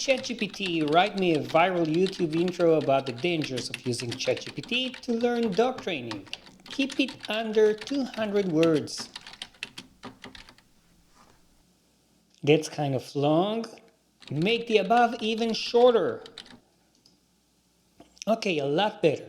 ChatGPT, write me a viral YouTube intro about the dangers of using ChatGPT to learn dog training. Keep it under 200 words. That's kind of long. Make the above even shorter. Okay, a lot better.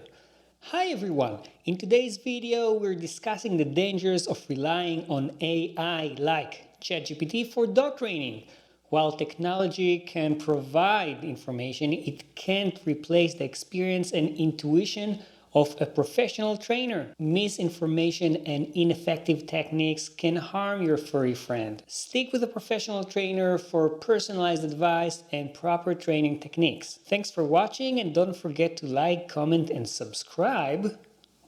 Hi everyone! In today's video, we're discussing the dangers of relying on AI like ChatGPT for dog training. While technology can provide information, it can't replace the experience and intuition of a professional trainer. Misinformation and ineffective techniques can harm your furry friend. Stick with a professional trainer for personalized advice and proper training techniques. Thanks for watching, and don't forget to like, comment, and subscribe.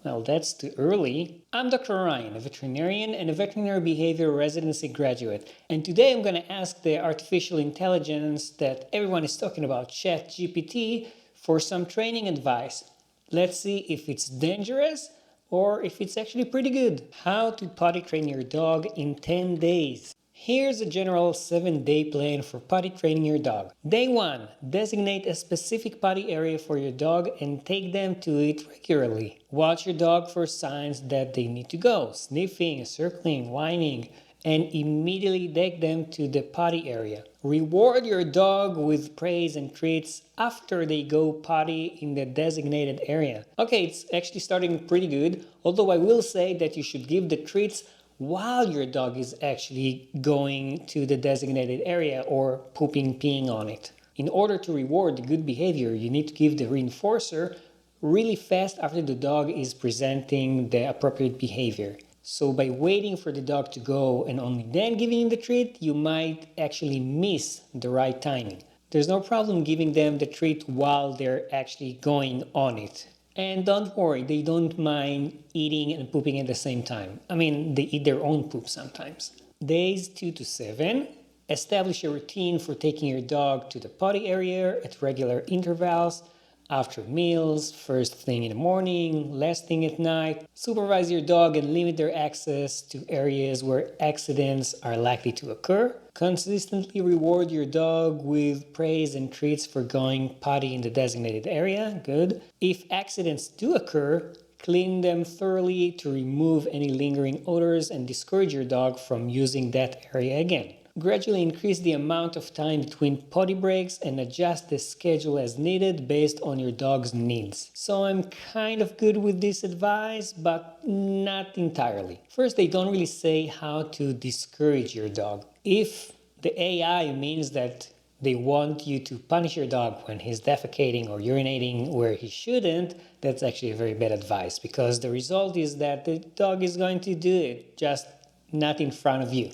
Well, that's too early. I'm Dr. Orion, a veterinarian and a veterinary behavior residency graduate. And today I'm going to ask the artificial intelligence that everyone is talking about, ChatGPT, for some training advice. Let's see if it's dangerous or if it's actually pretty good. How to potty train your dog in 10 days. Here's a general 7-day plan for potty training your dog. Day 1. Designate a specific potty area for your dog and take them to it regularly. Watch your dog for signs that they need to go, sniffing, circling, whining, and immediately take them to the potty area. Reward your dog with praise and treats after they go potty in the designated area. Okay, it's actually starting pretty good, although I will say that you should give the treats while your dog is actually going to the designated area or pooping, peeing on it. In order to reward the good behavior, you need to give the reinforcer really fast after the dog is presenting the appropriate behavior. So by waiting for the dog to go and only then giving him the treat, you might actually miss the right timing. There's no problem giving them the treat while they're actually going on it. And don't worry, they don't mind eating and pooping at the same time. I mean, they eat their own poop sometimes. Days 2 to 7. Establish a routine for taking your dog to the potty area at regular intervals, after meals, first thing in the morning, last thing at night. Supervise your dog and limit their access to areas where accidents are likely to occur. Consistently reward your dog with praise and treats for going potty in the designated area. Good. If accidents do occur, clean them thoroughly to remove any lingering odors and discourage your dog from using that area again. Gradually increase the amount of time between potty breaks and adjust the schedule as needed based on your dog's needs. So I'm kind of good with this advice, but not entirely. First, they don't really say how to discourage your dog. If the AI means that they want you to punish your dog when he's defecating or urinating where he shouldn't, that's actually a very bad advice, because the result is that the dog is going to do it, just not in front of you.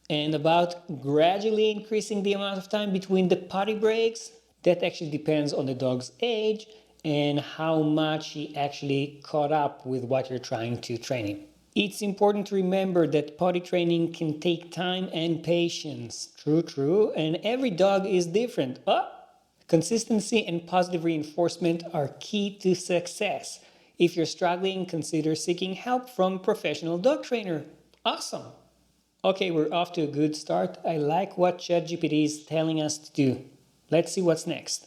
And about gradually increasing the amount of time between the potty breaks, that actually depends on the dog's age and how much he actually caught up with what you're trying to train him. It's important to remember that potty training can take time and patience. True, and every dog is different. Consistency and positive reinforcement are key to success. If you're struggling, consider seeking help from a professional dog trainer. Awesome! Okay, we're off to a good start. I like what ChatGPT is telling us to do. Let's see what's next.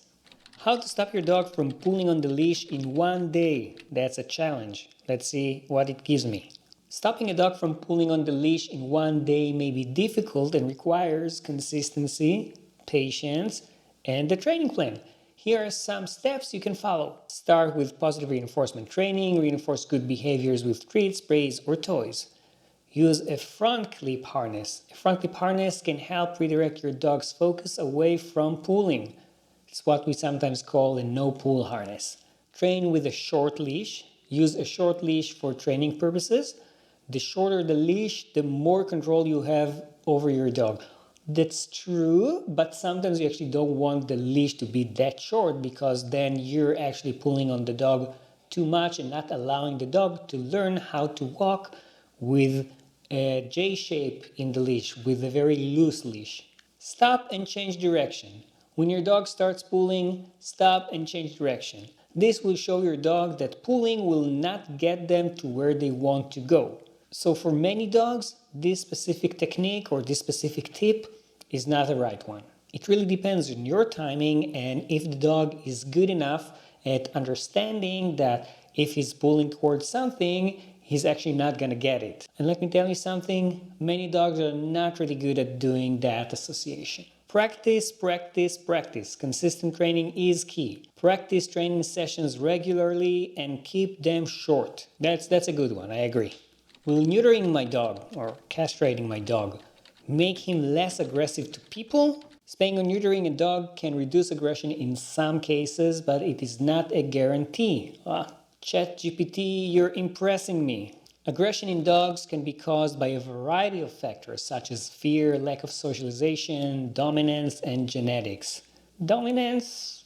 How to stop your dog from pulling on the leash in 1 day. That's a challenge. Let's see what it gives me. Stopping a dog from pulling on the leash in 1 day may be difficult and requires consistency, patience, and a training plan. Here are some steps you can follow. Start with positive reinforcement training. Reinforce good behaviors with treats, praise, or toys. Use a front clip harness. A front clip harness can help redirect your dog's focus away from pulling. It's what we sometimes call a no-pull harness. Train with a short leash. Use a short leash for training purposes. The shorter the leash, the more control you have over your dog. That's true, but sometimes you actually don't want the leash to be that short, because then you're actually pulling on the dog too much and not allowing the dog to learn how to walk with a J shape in the leash, with a very loose leash. Stop and change direction. When your dog starts pulling, stop and change direction. This will show your dog that pulling will not get them to where they want to go. So for many dogs, this specific technique or this specific tip is not the right one. It really depends on your timing and if the dog is good enough at understanding that if he's pulling towards something, he's actually not going to get it. And let me tell you something, many dogs are not really good at doing that association. Practice, practice, practice. Consistent training is key. Practice training sessions regularly and keep them short. That's a good one, I agree. Will neutering my dog or castrating my dog make him less aggressive to people? Spaying or neutering a dog can reduce aggression in some cases, but it is not a guarantee. ChatGPT, you're impressing me. Aggression in dogs can be caused by a variety of factors such as fear, lack of socialization, dominance, and genetics. Dominance?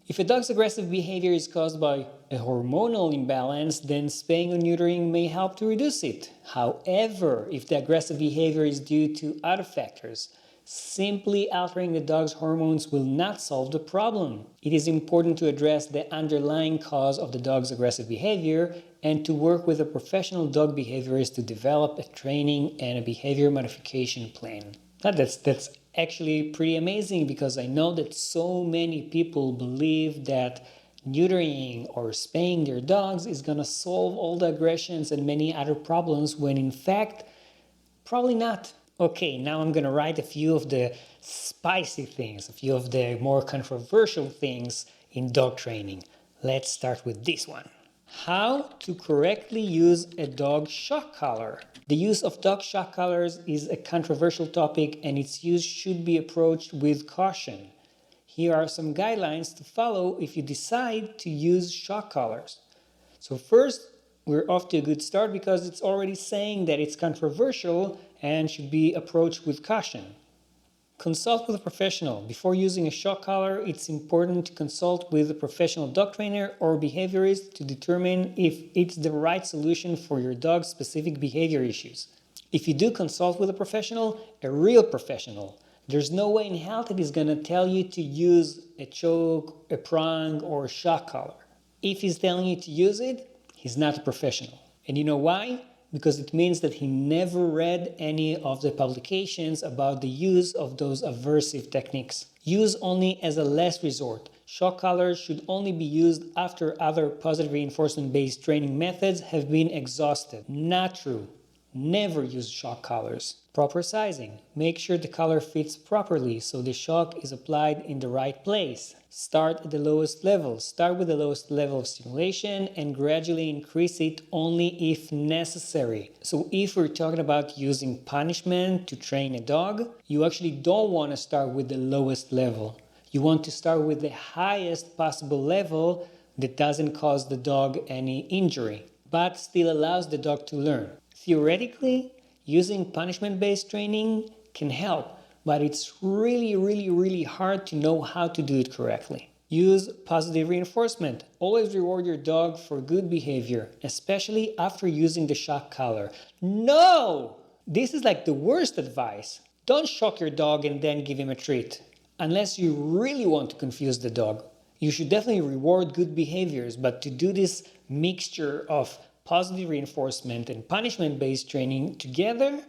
If a dog's aggressive behavior is caused by a hormonal imbalance, then spaying or neutering may help to reduce it. However, if the aggressive behavior is due to other factors, simply altering the dog's hormones will not solve the problem. It is important to address the underlying cause of the dog's aggressive behavior and to work with a professional dog behaviorist to develop a training and a behavior modification plan. That's actually pretty amazing because I know that so many people believe that neutering or spaying their dogs is going to solve all the aggressions and many other problems when in fact, probably not. Okay, now I'm going to write a few of the spicy things, a few of the more controversial things in dog training. Let's start with this one. How to correctly use a dog shock collar. The use of dog shock collars is a controversial topic and its use should be approached with caution. Here are some guidelines to follow if you decide to use shock collars. So first, we're off to a good start because it's already saying that it's controversial and should be approached with caution. Consult with a professional. Before using a shock collar, it's important to consult with a professional dog trainer or behaviorist to determine if it's the right solution for your dog's specific behavior issues. If you do consult with a real professional, there's no way in hell that he's going to tell you to use a choke, a prong, or a shock collar. If he's telling you to use it, he's not a professional. And you know why? Because it means that he never read any of the publications about the use of those aversive techniques. Use only as a last resort. Shock collars should only be used after other positive reinforcement-based training methods have been exhausted. Not true. Never use shock collars. Proper sizing. Make sure the collar fits properly so the shock is applied in the right place. Start at the lowest level. Start with the lowest level of stimulation and gradually increase it only if necessary. So if we're talking about using punishment to train a dog, you actually don't want to start with the lowest level. You want to start with the highest possible level that doesn't cause the dog any injury, but still allows the dog to learn. Theoretically, using punishment-based training can help, but it's really hard to know how to do it correctly. Use positive reinforcement. Always reward your dog for good behavior, especially after using the shock collar. No! This is like the worst advice. Don't shock your dog and then give him a treat. Unless you really want to confuse the dog. You should definitely reward good behaviors, but to do this mixture of positive reinforcement and punishment-based training together,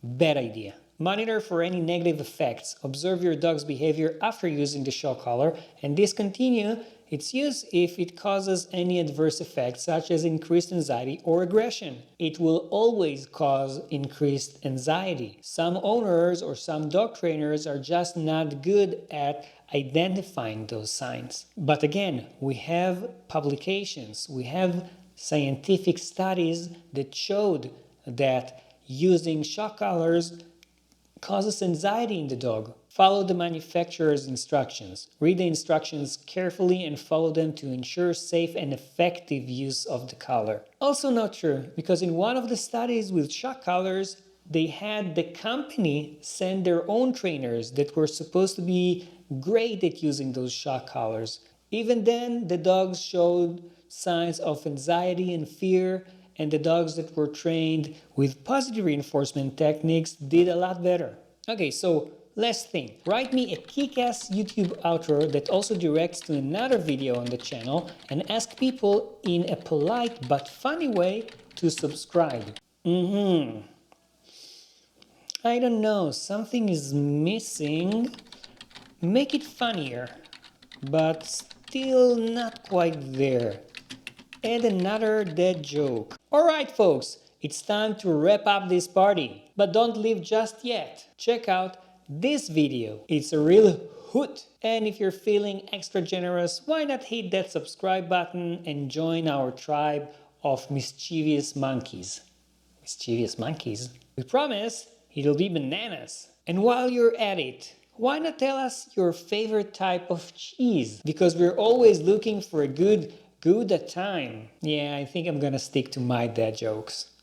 bad idea. Monitor for any negative effects. Observe your dog's behavior after using the shock collar and discontinue its use if it causes any adverse effects such as increased anxiety or aggression. It will always cause increased anxiety. Some owners or some dog trainers are just not good at identifying those signs. But again, we have publications, we have scientific studies that showed that using shock collars causes anxiety in the dog. Follow the manufacturer's instructions. Read the instructions carefully and follow them to ensure safe and effective use of the collar. Also not true, because in one of the studies with shock collars, they had the company send their own trainers that were supposed to be great at using those shock collars. Even then, the dogs showed signs of anxiety and fear, and the dogs that were trained with positive reinforcement techniques did a lot better. Okay, so last thing, write me a kick-ass YouTube outro that also directs to another video on the channel and ask people in a polite but funny way to subscribe. I don't know, something is missing. Make it funnier, but still not quite there. Add another dead joke. Alright folks, it's time to wrap up this party. But don't leave just yet. Check out this video. It's a real hoot. And if you're feeling extra generous, why not hit that subscribe button and join our tribe of mischievous monkeys. Mischievous monkeys? We promise it'll be bananas. And while you're at it, why not tell us your favorite type of cheese? Because we're always looking for a good Gouda time. Yeah, I think I'm gonna stick to my dad jokes.